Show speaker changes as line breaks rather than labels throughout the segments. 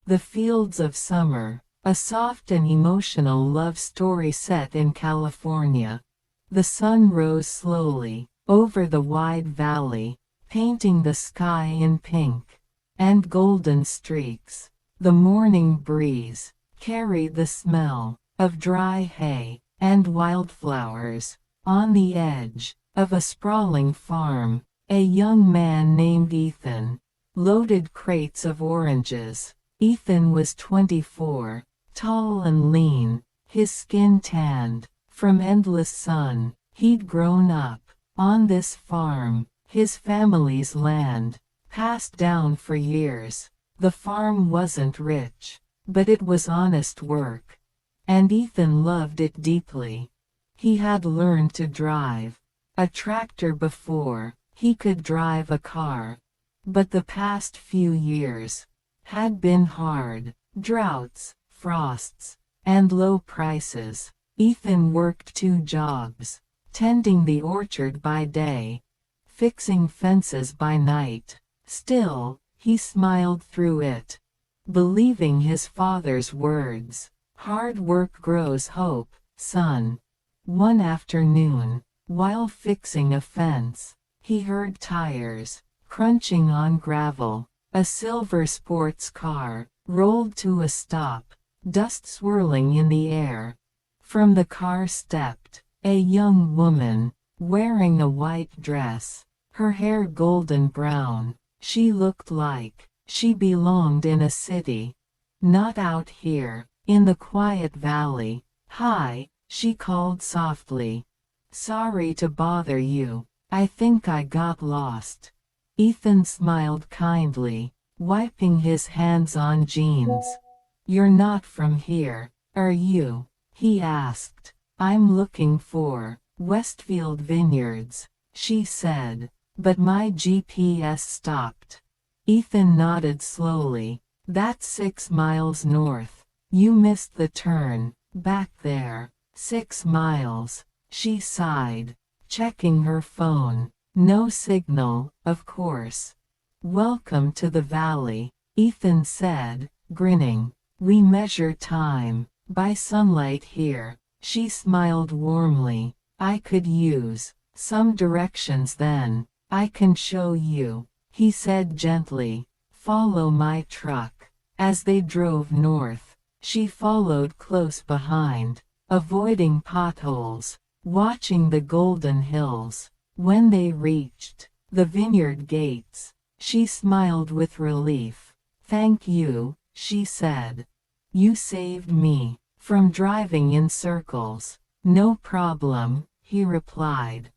The Fields of Summer, a soft and emotional love story set in California. The sun rose slowly over the wide valley, painting the sky in pink and golden streaks. The morning breeze carried the smell of dry hay and wildflowers. On the edge of a sprawling farm, a young man named Ethan loaded crates of oranges. Ethan was 24, tall and lean, his skin tanned from endless sun. He'd grown up on this farm, his family's land, passed down for years. The farm wasn't rich, but it was honest work, and Ethan loved it deeply. He had learned to drive a tractor before he could drive a car, but the past few years had been hard. Droughts, frosts, and low prices. Ethan worked 2 jobs, tending the orchard by day, fixing fences by night. Still, he smiled through it, believing his father's words. Hard work grows hope, son. One afternoon, while fixing a fence, he heard tires crunching on gravel. A silver sports car rolled to a stop, dust swirling in the air. From the car stepped a young woman, wearing a white dress, her hair golden brown. She looked like she belonged in a city, not out here, in the quiet valley. "Hi," she called softly. "Sorry to bother you. I think I got lost." Ethan smiled kindly, wiping his hands on jeans. "You're not from here, are you?" he asked. "I'm looking for Westfield Vineyards," she said, "but my GPS stopped." Ethan nodded slowly. "That's 6 miles north. You missed the turn, back there." 6 miles, she sighed, checking her phone. No signal, of course. "Welcome to the valley," Ethan said, grinning. "We measure time by sunlight here." She smiled warmly. "I could use some directions then." "I can show you," he said gently. "Follow my truck." As they drove north, she followed close behind, avoiding potholes, watching the golden hills. When they reached the vineyard gates, she smiled with relief. "Thank you," she said. "You saved me from driving in circles." "No problem," he replied.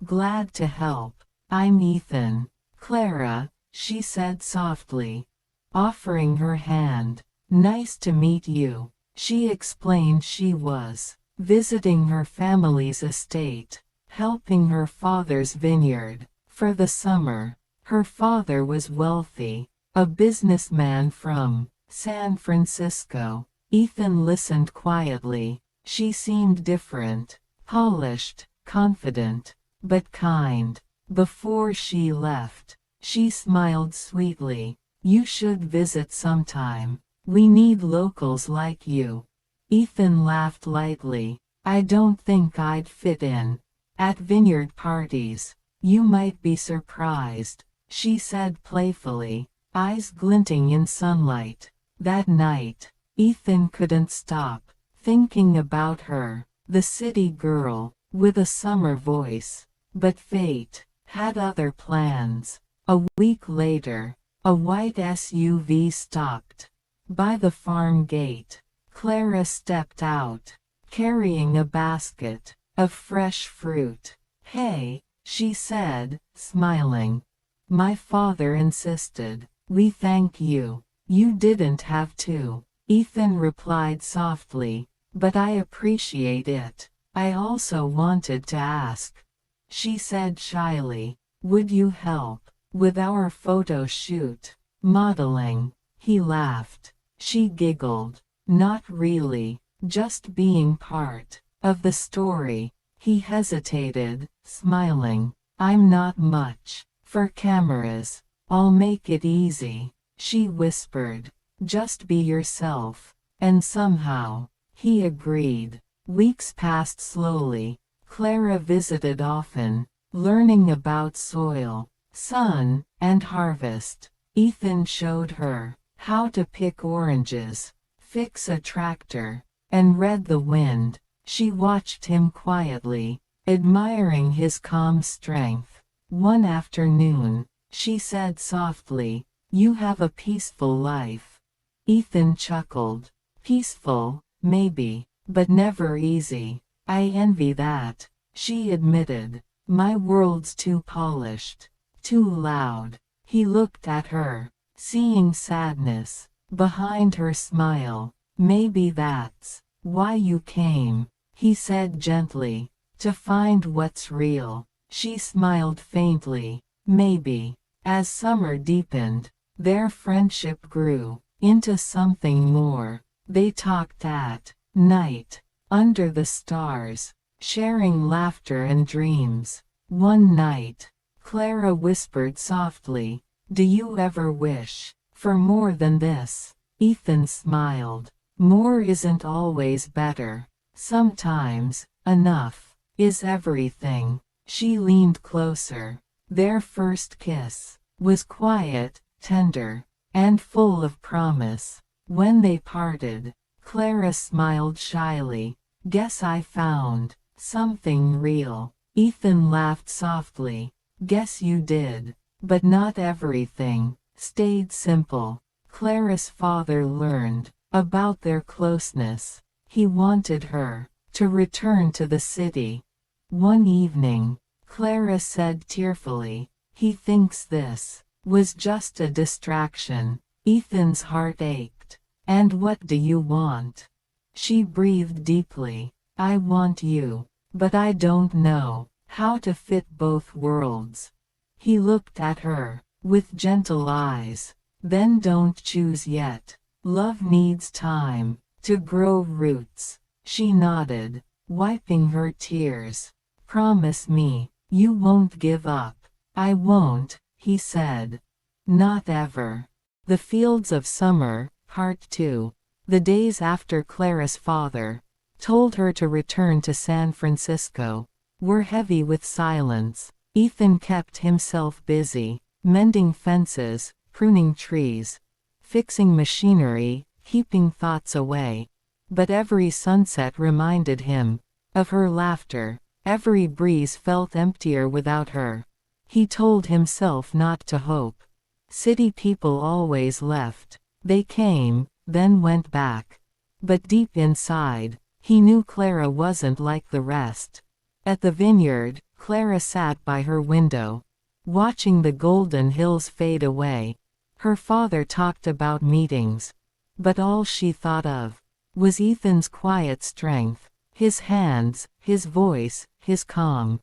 "Glad to help. I'm Ethan." "Clara," she said softly, offering her hand. "Nice to meet you." She explained she was visiting her family's estate, helping her father's vineyard for the summer. Her father was wealthy, a businessman from San Francisco. Ethan listened quietly. She seemed different, polished, confident, but kind. Before she left, she smiled sweetly. "You should visit sometime. We need locals like you." Ethan laughed lightly. "I don't think I'd fit in at vineyard parties." "You might be surprised," she said playfully, eyes glinting in sunlight. That night, Ethan couldn't stop thinking about her, the city girl with a summer voice. But fate had other plans. A week later, a white SUV stopped by the farm gate. Clara stepped out, carrying a basket of fresh fruit. "Hey," she said, smiling. "My father insisted." "We thank you. You didn't have to," Ethan replied softly, "but I appreciate it. I also wanted to ask," she said shyly, "would you help with our photo shoot?" "Modeling?" He laughed. She giggled. "Not really, just being part of the story." He hesitated, smiling. "I'm not much for cameras. I'll make it easy," she whispered. Just be yourself. And somehow, he agreed. Weeks passed slowly. Clara visited often, learning about soil, sun, and harvest. Ethan showed her how to pick oranges, fix a tractor, and read the wind. She watched him quietly, admiring his calm strength. One afternoon, she said softly, "You have a peaceful life." Ethan chuckled. "Peaceful, maybe, but never easy. I envy that," she admitted. "My world's too polished, too loud." He looked at her, seeing sadness behind her smile. "Maybe that's why you came," he said gently, "to find what's real." She smiled faintly. Maybe. As summer deepened, their friendship grew into something more. They talked at night, under the stars, sharing laughter and dreams. One night, Clara whispered softly, "Do you ever wish for more than this?" Ethan smiled. "More isn't always better. Sometimes, enough is everything." She leaned closer. Their first kiss was quiet, tender, and full of promise. When they parted, Clara smiled shyly. "Guess I found something real." Ethan laughed softly. "Guess you did. But not everything stayed simple." Clara's father learned about their closeness. He wanted her to return to the city. One evening, Clara said tearfully, "He thinks this was just a distraction." Ethan's heart ached. "And what do you want?" She breathed deeply. "I want you. But I don't know how to fit both worlds." He looked at her with gentle eyes. "Then don't choose yet. Love needs time to grow roots." She nodded, wiping her tears. "Promise me you won't give up." "I won't," he said. "Not ever." The Fields of Summer, Part 2. The days after Clara's father told her to return to San Francisco were heavy with silence. Ethan kept himself busy, mending fences, pruning trees, fixing machinery, keeping thoughts away. But every sunset reminded him of her laughter. Every breeze felt emptier without her. He told himself not to hope. City people always left. They came, then went back. But deep inside, he knew Clara wasn't like the rest. At the vineyard, Clara sat by her window, watching the golden hills fade away. Her father talked about meetings, but all she thought of was Ethan's quiet strength, his hands, his voice, his calm.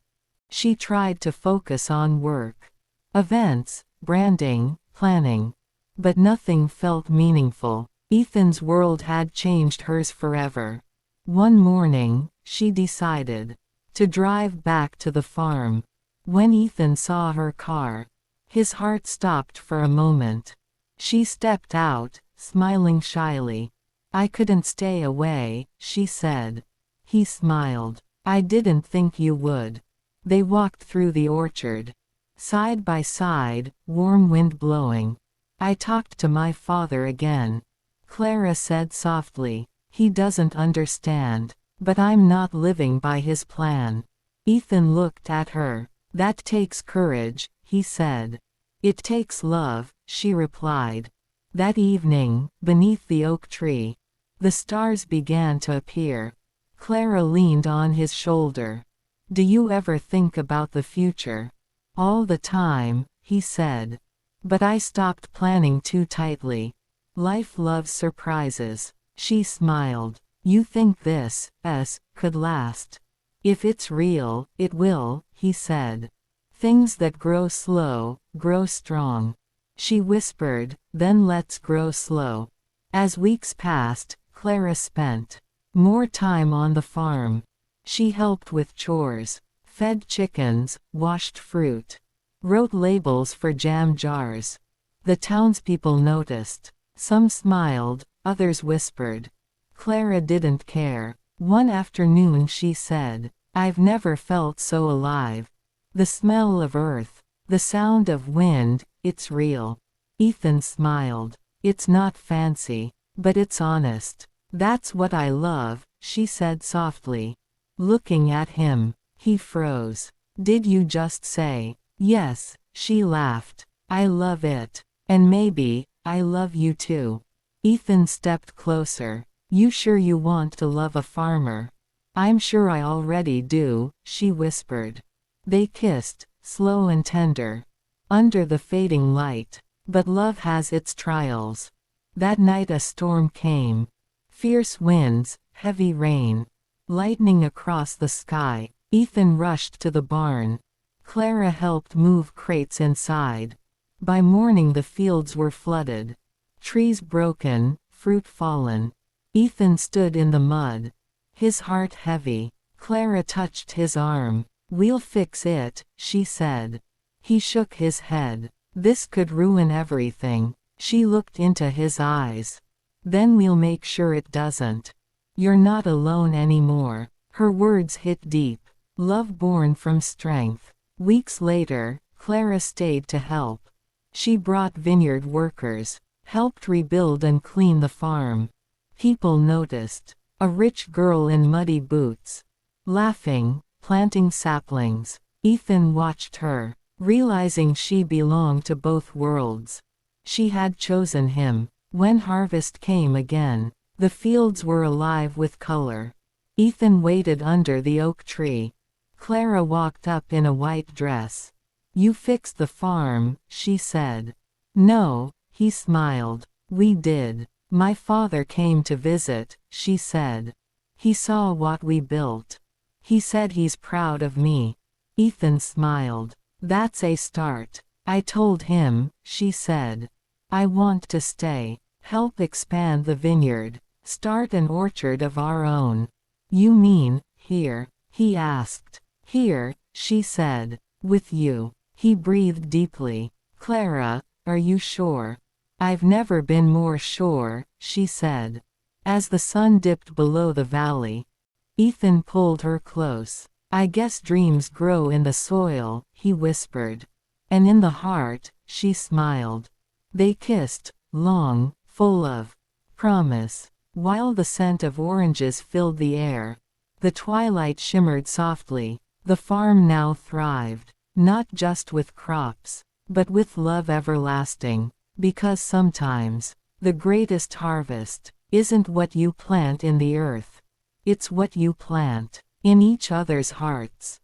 She tried to focus on work, events, branding, planning. But nothing felt meaningful. Ethan's world had changed hers forever. One morning, she decided to drive back to the farm. When Ethan saw her car, his heart stopped for a moment. She stepped out, smiling shyly. "I couldn't stay away," she said. He smiled. "I didn't think you would." They walked through the orchard, side by side, warm wind blowing. "I talked to my father again," Clara said softly. "He doesn't understand. But I'm not living by his plan." Ethan looked at her. "That takes courage," he said. "It takes love," she replied. That evening, beneath the oak tree, the stars began to appear. Clara leaned on his shoulder. "Do you ever think about the future?" "All the time," he said. "But I stopped planning too tightly. Life loves surprises." She smiled. "You think this could last?" "If it's real, it will," he said. "Things that grow slow, grow strong." She whispered, "Then let's grow slow." As weeks passed, Clara spent more time on the farm. She helped with chores, fed chickens, washed fruit, wrote labels for jam jars. The townspeople noticed. Some smiled, others whispered. Clara didn't care. One afternoon she said, "I've never felt so alive. The smell of earth, the sound of wind, it's real." Ethan smiled. "It's not fancy, but it's honest. That's what I love," she said softly. Looking at him, he froze. "Did you just say?" "Yes," she laughed. "I love it. And maybe, I love you too." Ethan stepped closer. "You sure you want to love a farmer?" "I'm sure I already do," she whispered. They kissed, slow and tender, under the fading light. But love has its trials. That night a storm came. Fierce winds, heavy rain, lightning across the sky. Ethan rushed to the barn. Clara helped move crates inside. By morning the fields were flooded. Trees broken, fruit fallen. Ethan stood in the mud, his heart heavy. Clara touched his arm. "We'll fix it," she said. He shook his head. "This could ruin everything." She looked into his eyes. "Then we'll make sure it doesn't. You're not alone anymore." Her words hit deep. Love born from strength. Weeks later, Clara stayed to help. She brought vineyard workers, helped rebuild and clean the farm. People noticed. A rich girl in muddy boots, laughing, planting saplings. Ethan watched her, realizing she belonged to both worlds. She had chosen him. When harvest came again, the fields were alive with color. Ethan waited under the oak tree. Clara walked up in a white dress. "You fixed the farm," she said. "No," he smiled. "We did. My father came to visit," she said. "He saw what we built. He said he's proud of me." Ethan smiled. "That's a start." "I told him," she said. "I want to stay, help expand the vineyard, start an orchard of our own." "You mean, here?" he asked. "Here," she said. "With you." He breathed deeply. "Clara, are you sure?" "I've never been more sure," she said. As the sun dipped below the valley, Ethan pulled her close. "I guess dreams grow in the soil," he whispered. "And in the heart," she smiled. They kissed, long, full of promise, while the scent of oranges filled the air. The twilight shimmered softly. The farm now thrived, not just with crops, but with love everlasting. Because sometimes, the greatest harvest isn't what you plant in the earth. It's what you plant in each other's hearts.